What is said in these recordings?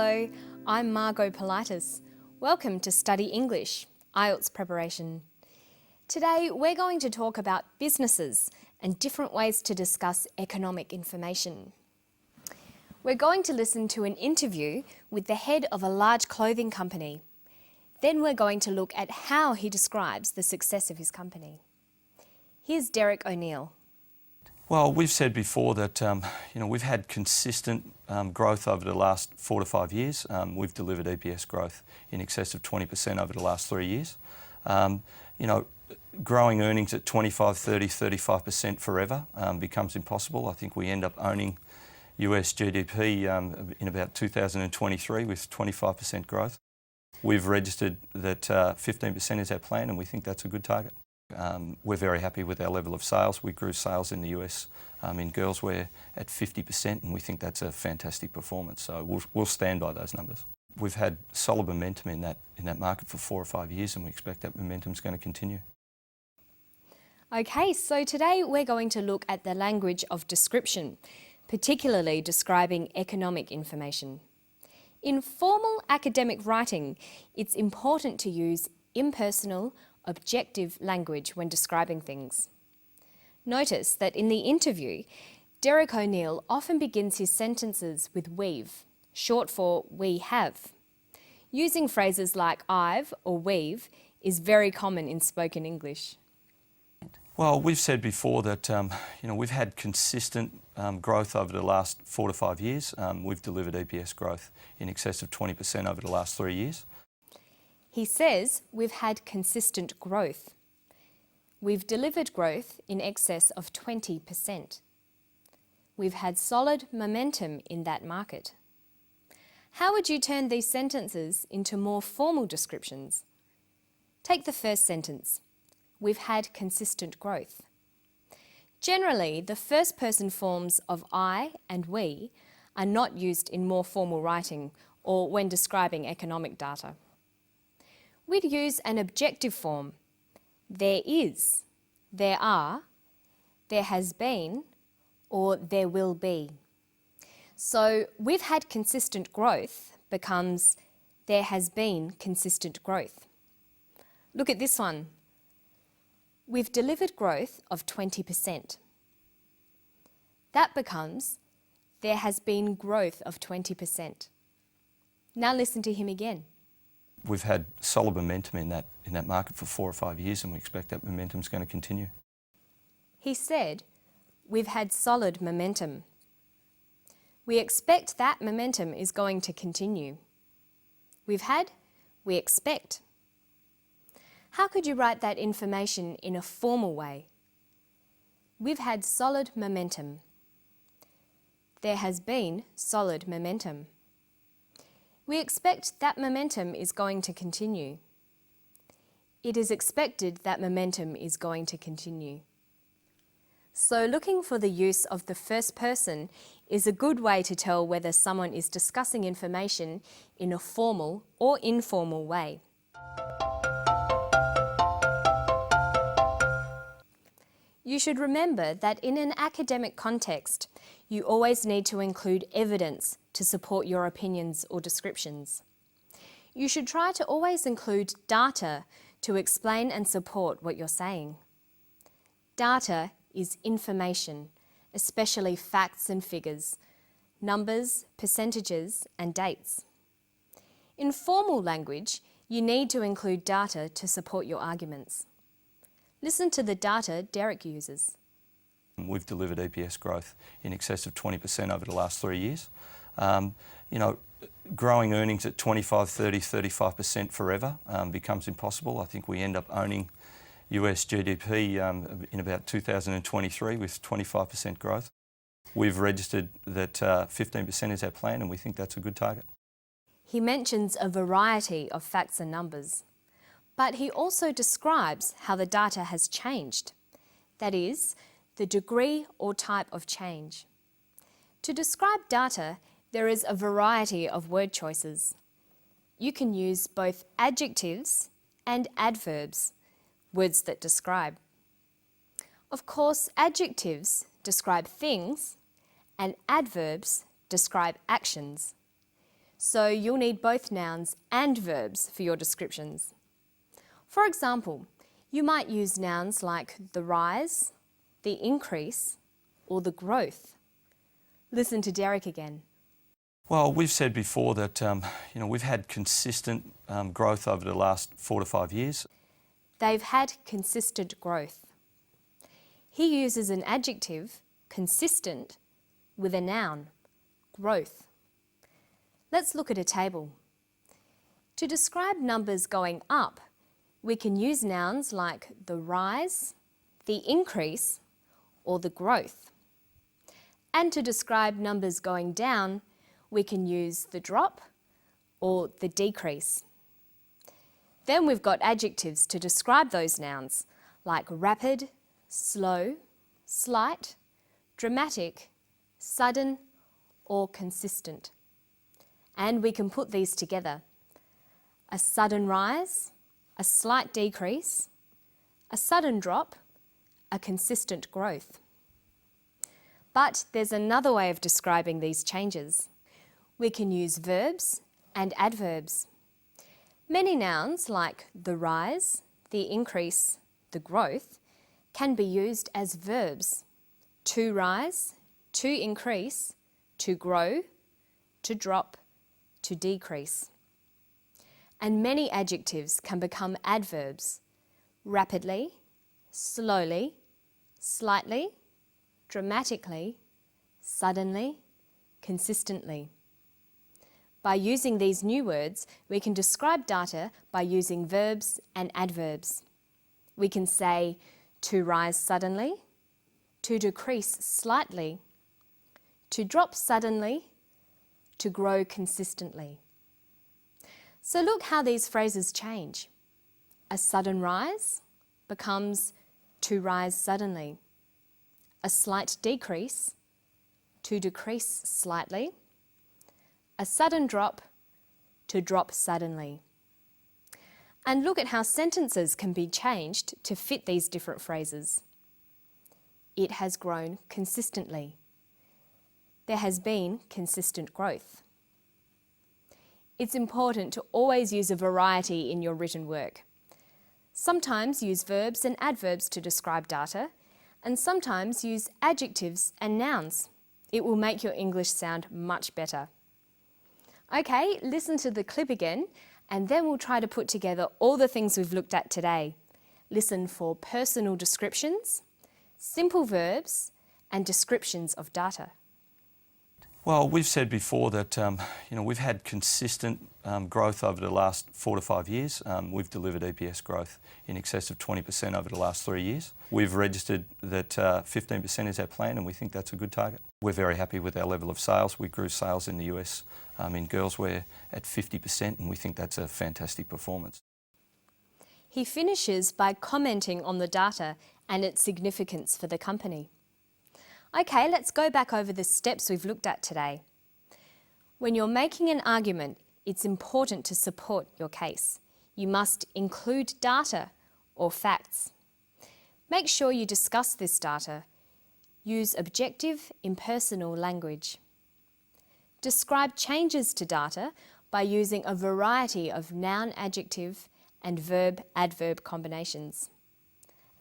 Hello, I'm Margot Politis. Welcome to Study English, IELTS preparation. Today we're going to talk about businesses and different ways to discuss economic information. We're going to listen to an interview with the head of a large clothing company. Then we're going to look at how he describes the success of his company. Here's Derek O'Neill. Well, we've said before that we've had consistent growth over the last 4 to 5 years. We've delivered EPS growth in excess of 20% over the last 3 years. Growing earnings at 25, 30, 35% forever becomes impossible. I think we end up owning US GDP in about 2023 with 25% growth. We've registered that 15% is our plan, and we think that's a good target. We're very happy with our level of sales. We grew sales in the US in girls wear at 50%, and we think that's a fantastic performance. So we'll stand by those numbers. We've had solid momentum in that market for 4 or 5 years, and we expect that momentum is going to continue. Okay, so today we're going to look at the language of description, particularly describing economic information. In formal academic writing, it's important to use impersonal, objective language when describing things. Notice that in the interview, Derek O'Neill often begins his sentences with we've, short for we have. Using phrases like I've or we've is very common in spoken English. Well, we've said before that we've had consistent growth over the last 4 to 5 years. We've delivered EPS growth in excess of 20% over the last 3 years. He says we've had consistent growth. We've delivered growth in excess of 20%. We've had solid momentum in that market. How would you turn these sentences into more formal descriptions? Take the first sentence. We've had consistent growth. Generally, the first person forms of I and we are not used in more formal writing or when describing economic data. We'd use an objective form. There is, there are, there has been, or there will be. So we've had consistent growth becomes there has been consistent growth. Look at this one. We've delivered growth of 20%. That becomes there has been growth of 20%. Now listen to him again. We've had solid momentum in that market for 4 or 5 years, and we expect that momentum is going to continue. He said, we've had solid momentum. We expect that momentum is going to continue. We've had, we expect. How could you write that information in a formal way? We've had solid momentum. There has been solid momentum. We expect that momentum is going to continue. It is expected that momentum is going to continue. So looking for the use of the first person is a good way to tell whether someone is discussing information in a formal or informal way. You should remember that in an academic context, you always need to include evidence to support your opinions or descriptions. You should try to always include data to explain and support what you're saying. Data is information, especially facts and figures, numbers, percentages, and dates. In formal language, you need to include data to support your arguments. Listen to the data Derek uses. We've delivered EPS growth in excess of 20% over the last 3 years. Growing earnings at 25, 30, 35% forever becomes impossible. I think we end up owning US GDP in about 2023 with 25% growth. We've registered that 15% is our plan, and we think that's a good target. He mentions a variety of facts and numbers, but he also describes how the data has changed. That is, the degree or type of change. To describe data, there is a variety of word choices. You can use both adjectives and adverbs, words that describe. Of course, adjectives describe things and adverbs describe actions. so you'll need both nouns and verbs for your descriptions. For example, you might use nouns like the rise, the increase, or the growth. Listen to Derek again. Well, we've said before that we've had consistent growth over the last 4 to 5 years. They've had consistent growth. He uses an adjective, consistent, with a noun, growth. Let's look at a table. To describe numbers going up, we can use nouns like the rise, the increase, or the growth. And to describe numbers going down, we can use the drop or the decrease. Then we've got adjectives to describe those nouns, like rapid, slow, slight, dramatic, sudden, or consistent. And we can put these together. A sudden rise, a slight decrease, a sudden drop, a consistent growth. But there's another way of describing these changes. We can use verbs and adverbs. Many nouns like the rise, the increase, the growth can be used as verbs. To rise, to increase, to grow, to drop, to decrease. And many adjectives can become adverbs. Rapidly, slowly, slightly, dramatically, suddenly, consistently. By using these new words, we can describe data by using verbs and adverbs. We can say to rise suddenly, to decrease slightly, to drop suddenly, to grow consistently. So look how these phrases change. A sudden rise becomes to rise suddenly. A slight decrease, to decrease slightly. A sudden drop, to drop suddenly. And look at how sentences can be changed to fit these different phrases. It has grown consistently. There has been consistent growth. It's important to always use a variety in your written work. Sometimes use verbs and adverbs to describe data, and sometimes use adjectives and nouns. It will make your English sound much better. Okay, listen to the clip again, and then we'll try to put together all the things we've looked at today. Listen for personal descriptions, simple verbs, and descriptions of data. Well, we've said before that we've had consistent growth over the last 4 to 5 years. We've delivered EPS growth in excess of 20% over the last 3 years. We've registered that 15% is our plan, and we think that's a good target. We're very happy with our level of sales. We grew sales in the US in girls wear at 50%, and we think that's a fantastic performance. He finishes by commenting on the data and its significance for the company. Okay, let's go back over the steps we've looked at today. When you're making an argument, it's important to support your case. You must include data or facts. Make sure you discuss this data. Use objective, impersonal language. Describe changes to data by using a variety of noun, adjective, and verb, adverb combinations.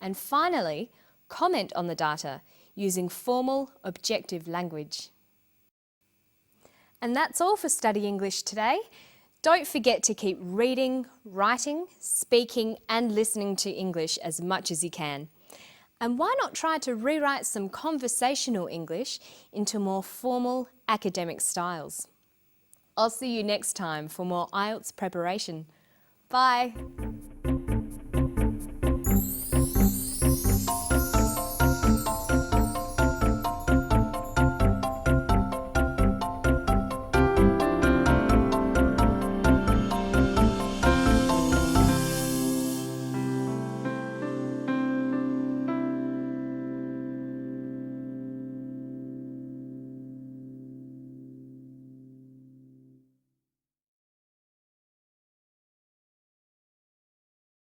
And finally, comment on the data using formal, objective language. And that's all for Study English today. Don't forget to keep reading, writing, speaking and listening to English as much as you can. And why not try to rewrite some conversational English into more formal academic styles? I'll see you next time for more IELTS preparation. Bye!